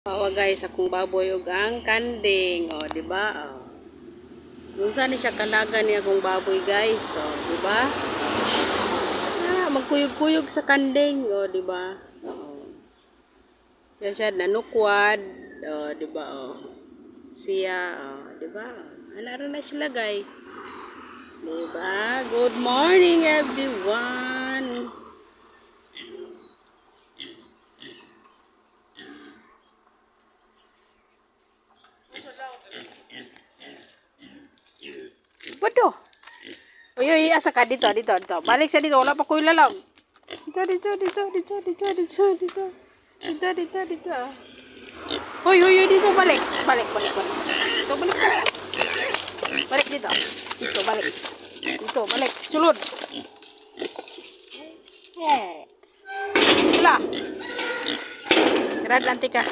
Bawa guys, akong baboy ug ang kanding, di ba? Unsa ni siya kalaga ni akong baboy guys, di ba? Magkuyog-kuyog sa kanding, di ba? Siya nanukwad, di ba? Siya, di ba? Ano na sila guys? Di ba? Good morning everyone. Bodoh. Oy, asa ka dito. Balik sa dito, wala pa ko ilalag. Dito. Hoy, dito balik. Balik. Dito balik. Balik dito. Dito balik. Sulod. Wala. Gerad lantik ka.